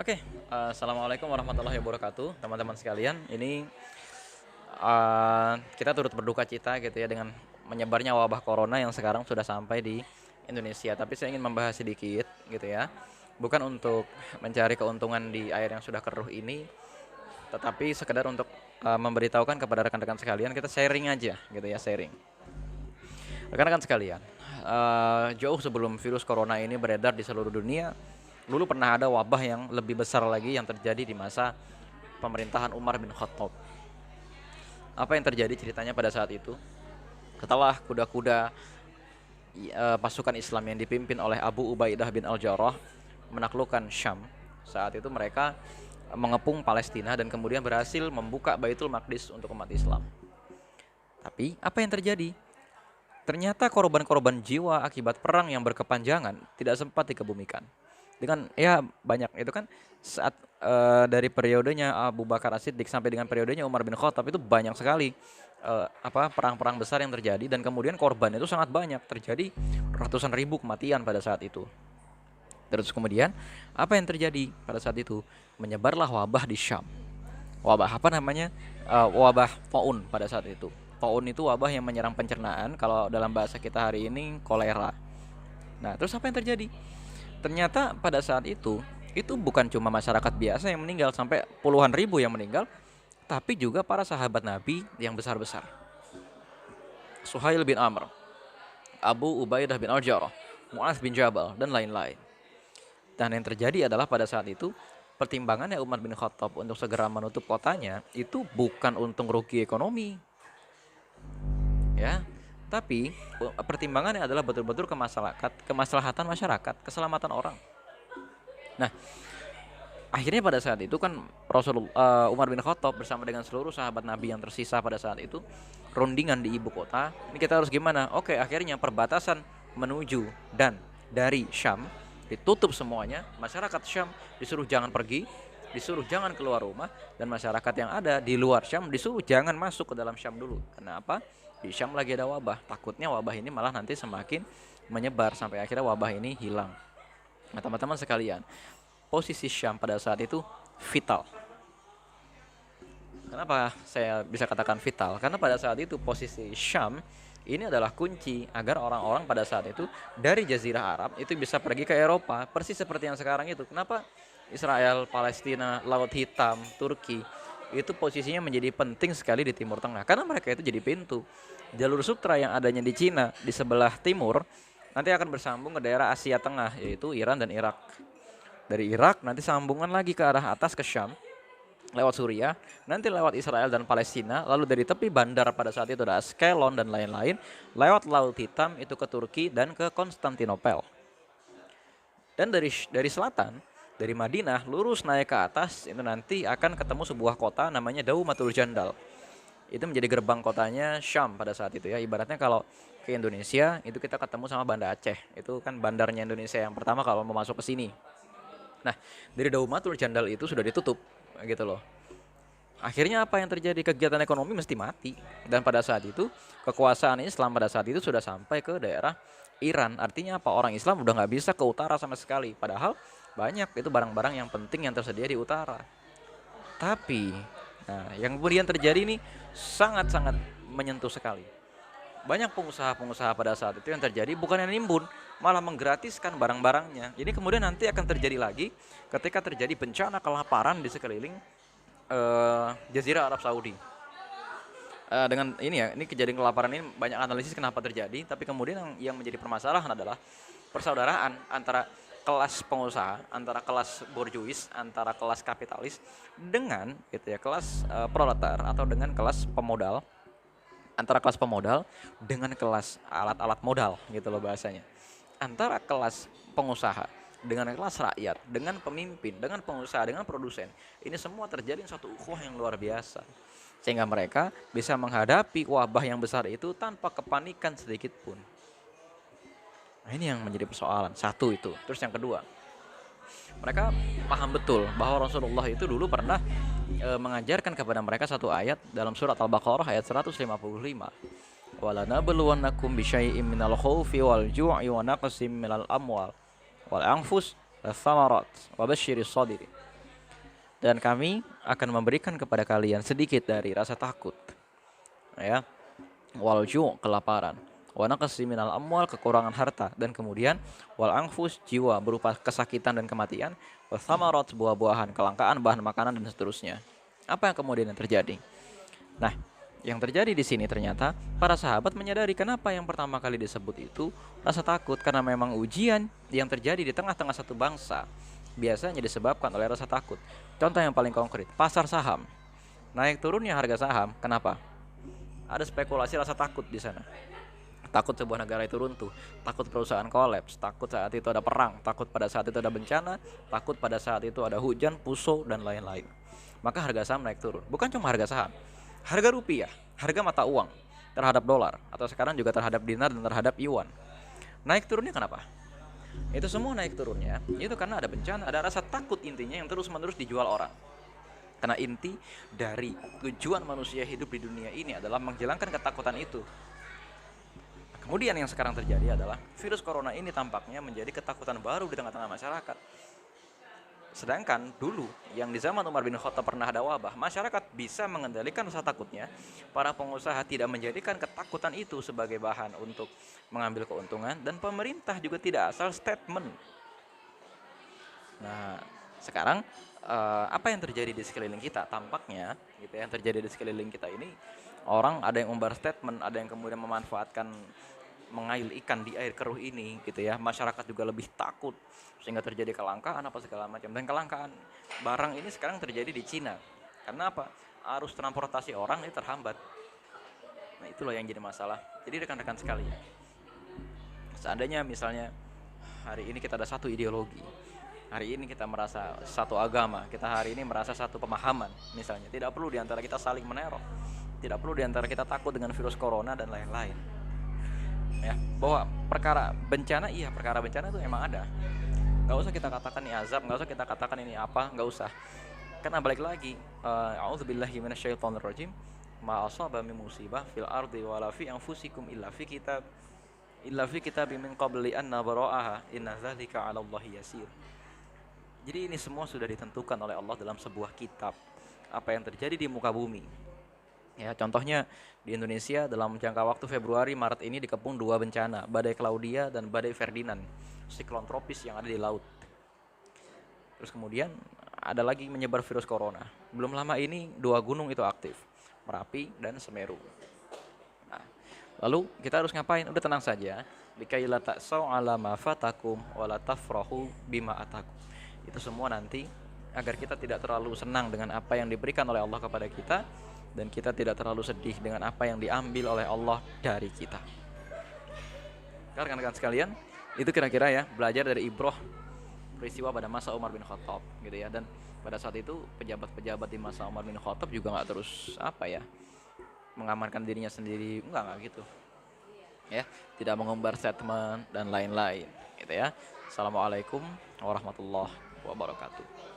Oke, assalamualaikum warahmatullahi wabarakatuh, teman-teman sekalian. Ini kita turut berduka cita gitu ya dengan menyebarnya wabah corona yang sekarang sudah sampai di Indonesia. Tapi saya ingin membahas sedikit gitu ya, bukan untuk mencari keuntungan di air yang sudah keruh ini, tetapi sekedar untuk memberitahukan kepada rekan-rekan sekalian, kita sharing aja gitu ya, sharing. Rekan-rekan sekalian, jauh sebelum virus corona ini beredar di seluruh dunia, dulu pernah ada wabah yang lebih besar lagi yang terjadi di masa pemerintahan Umar bin Khattab. Apa yang terjadi ceritanya pada saat itu? Setelah kuda-kuda pasukan Islam yang dipimpin oleh Abu Ubaidah bin Al-Jarrah menaklukkan Syam, saat itu mereka mengepung Palestina dan kemudian berhasil membuka Baitul Maqdis untuk umat Islam. Tapi apa yang terjadi? Ternyata korban-korban jiwa akibat perang yang berkepanjangan tidak sempat dikebumikan. Dengan ya banyak itu kan saat dari periodenya Abu Bakar As-Siddiq sampai dengan periodenya Umar bin Khattab itu banyak sekali perang-perang besar yang terjadi dan kemudian korban itu sangat banyak, terjadi ratusan ribu kematian pada saat itu. Terus kemudian apa yang terjadi pada saat itu? Menyebarlah wabah di Syam. Wabah apa namanya? Wabah taun pada saat itu. Taun itu wabah yang menyerang pencernaan. Kalau dalam bahasa kita hari ini kolera. Nah, terus apa yang terjadi? Ternyata pada saat itu bukan cuma masyarakat biasa yang meninggal sampai puluhan ribu yang meninggal, tapi juga para sahabat Nabi yang besar-besar. Suhail bin Amr, Abu Ubaidah bin Al-Jarrah, Mu'adz bin Jabal, dan lain-lain. Dan yang terjadi adalah pada saat itu pertimbangannya Umar bin Khattab untuk segera menutup kotanya itu bukan untung rugi ekonomi, ya, tapi pertimbangannya adalah betul-betul kemaslahatan masyarakat, keselamatan orang. Nah, akhirnya pada saat itu kan Umar bin Khattab bersama dengan seluruh sahabat Nabi yang tersisa pada saat itu rundingan di ibu kota. Ini kita harus gimana? Oke, akhirnya perbatasan menuju dan dari Syam ditutup semuanya. Masyarakat Syam disuruh jangan pergi, disuruh jangan keluar rumah, dan masyarakat yang ada di luar Syam disuruh jangan masuk ke dalam Syam dulu. Kenapa? Di Syam lagi ada wabah. Takutnya wabah ini malah nanti semakin menyebar sampai akhirnya wabah ini hilang. Nah, teman-teman sekalian, posisi Syam pada saat itu vital. Kenapa saya bisa katakan vital? Karena pada saat itu posisi Syam ini adalah kunci agar orang-orang pada saat itu dari Jazirah Arab itu bisa pergi ke Eropa, persis seperti yang sekarang itu. Kenapa Israel, Palestina, Laut Hitam, Turki itu posisinya menjadi penting sekali di Timur Tengah? Karena mereka itu jadi pintu. Jalur sutra yang adanya di Cina di sebelah timur nanti akan bersambung ke daerah Asia Tengah, yaitu Iran dan Irak. Dari Irak nanti sambungan lagi ke arah atas ke Syam lewat Suriah, nanti lewat Israel dan Palestina, lalu dari tepi bandar pada saat itu ada Askelon dan lain-lain, lewat Laut Hitam itu ke Turki dan ke Konstantinopel. Dan dari selatan, dari Madinah lurus naik ke atas itu nanti akan ketemu sebuah kota namanya Daumatul Jandal. Itu menjadi gerbang kotanya Syam pada saat itu ya. Ibaratnya kalau ke Indonesia itu kita ketemu sama Banda Aceh. Itu kan bandarnya Indonesia yang pertama kalau mau masuk ke sini. Nah, dari Daumatul Jandal itu sudah ditutup gitu loh. Akhirnya apa yang terjadi? Kegiatan ekonomi mesti mati. Dan pada saat itu kekuasaan Islam pada saat itu sudah sampai ke daerah Iran. Artinya apa? Orang Islam udah nggak bisa ke utara sama sekali. Padahal banyak itu barang-barang yang penting yang tersedia di utara. Tapi, nah, yang kemudian terjadi ini sangat-sangat menyentuh sekali. Banyak pengusaha-pengusaha pada saat itu yang terjadi bukan yang nimbun, malah menggratiskan barang-barangnya. Jadi kemudian nanti akan terjadi lagi ketika terjadi bencana kelaparan di sekeliling Jazirah Arab Saudi. Dengan ini ya, ini kejadian kelaparan ini banyak analisis kenapa terjadi, tapi kemudian yang menjadi permasalahan adalah persaudaraan antara kelas pengusaha, antara kelas borjuis, antara kelas kapitalis dengan gitu ya, kelas proletar atau dengan kelas pemodal, antara kelas pemodal dengan kelas alat-alat modal gitu loh bahasanya, antara kelas pengusaha dengan kelas rakyat, dengan pemimpin, dengan pengusaha, dengan produsen. Ini semua terjadi satu ukhuwah yang luar biasa, sehingga mereka bisa menghadapi wabah yang besar itu tanpa kepanikan sedikit pun. Nah, ini yang menjadi persoalan. Satu itu. Terus yang kedua, mereka paham betul bahwa Rasulullah itu dulu pernah mengajarkan kepada mereka satu ayat dalam surat Al-Baqarah ayat 155. Walanabluwannakum bisyai'im minal khaufi wal ju'i wa naqsim minal amwal wal anfus was samarat wa basyiris sabirin. dan kami akan memberikan kepada kalian sedikit dari rasa takut, ya, wal kelaparan, wa naqsi minal amwal, kekurangan harta, dan kemudian wal anfus, jiwa berupa kesakitan dan kematian, wa thamarat, buah-buahan, kelangkaan bahan makanan dan seterusnya. Apa yang kemudian yang terjadi? Nah, yang terjadi di sini ternyata para sahabat menyadari kenapa yang pertama kali disebut itu rasa takut, karena memang ujian yang terjadi di tengah-tengah satu bangsa biasanya disebabkan oleh rasa takut. Contoh yang paling konkret, pasar saham. Naik turunnya harga saham, kenapa? Ada spekulasi rasa takut di sana. Takut sebuah negara itu runtuh, takut perusahaan kolaps, takut saat itu ada perang, takut pada saat itu ada bencana, takut pada saat itu ada hujan, puso, dan lain-lain. Maka harga saham naik turun. Bukan cuma harga saham, harga rupiah, harga mata uang terhadap dolar, atau sekarang juga terhadap dinar dan terhadap yuan. Naik turunnya kenapa? Itu semua naik turunnya itu karena ada bencana, ada rasa takut intinya yang terus-menerus dijual orang. Karena inti dari tujuan manusia hidup di dunia ini adalah menghilangkan ketakutan itu. Kemudian yang sekarang terjadi adalah virus corona ini tampaknya menjadi ketakutan baru di tengah-tengah masyarakat. Sedangkan dulu yang di zaman Umar bin Khattab pernah ada wabah, masyarakat bisa mengendalikan rasa takutnya. Para pengusaha tidak menjadikan ketakutan itu sebagai bahan untuk mengambil keuntungan, dan pemerintah juga tidak asal statement. Nah, sekarang apa yang terjadi di sekeliling kita? Tampaknya gitu ya, yang terjadi di sekeliling kita ini, orang ada yang umbar statement, ada yang kemudian memanfaatkan mengail ikan di air keruh ini gitu ya. Masyarakat juga lebih takut sehingga terjadi kelangkaan apa segala macam. Dan kelangkaan barang ini sekarang terjadi di Cina. Karena apa? Arus transportasi orang ini terhambat. Nah, itulah yang jadi masalah. Jadi rekan-rekan sekalian, seandainya misalnya hari ini kita ada satu ideologi, hari ini kita merasa satu agama, kita hari ini merasa satu pemahaman misalnya, tidak perlu diantara kita saling meneror, tidak perlu diantara kita takut dengan virus corona dan lain-lain, ya. Bahwa perkara bencana, iya, perkara bencana itu emang ada, nggak usah kita katakan ini azab, nggak usah kita katakan ini apa, nggak usah, karena balik lagi, a'udzubillahi minasyaitonirrajim, ma asaba min musibah fil ardi wala fi anfusikum illa fi kitabim min qabli an nabra'aha inna dzalika 'ala Allahi yasir. Jadi ini semua sudah ditentukan oleh Allah dalam sebuah kitab, apa yang terjadi di muka bumi. Ya, contohnya di Indonesia dalam jangka waktu Februari Maret ini dikepung dua bencana, badai Claudia dan badai Ferdinand, siklon tropis yang ada di laut. Terus kemudian ada lagi menyebar virus corona. Belum lama ini dua gunung itu aktif, Merapi dan Semeru. Nah, lalu kita harus ngapain? Udah tenang saja. Likai la ta'sau 'ala ma fatakum wa la tafrahu bima atakum. Itu semua nanti agar kita tidak terlalu senang dengan apa yang diberikan oleh Allah kepada kita, dan kita tidak terlalu sedih dengan apa yang diambil oleh Allah dari kita. Rekan-rekan sekalian, itu kira-kira ya belajar dari ibrah peristiwa pada masa Umar bin Khattab gitu ya. Dan pada saat itu pejabat-pejabat di masa Umar bin Khattab juga nggak terus apa ya, mengamankan dirinya sendiri, enggak gitu ya, tidak mengumbar statement dan lain-lain gitu ya. Assalamualaikum warahmatullahi wabarakatuh.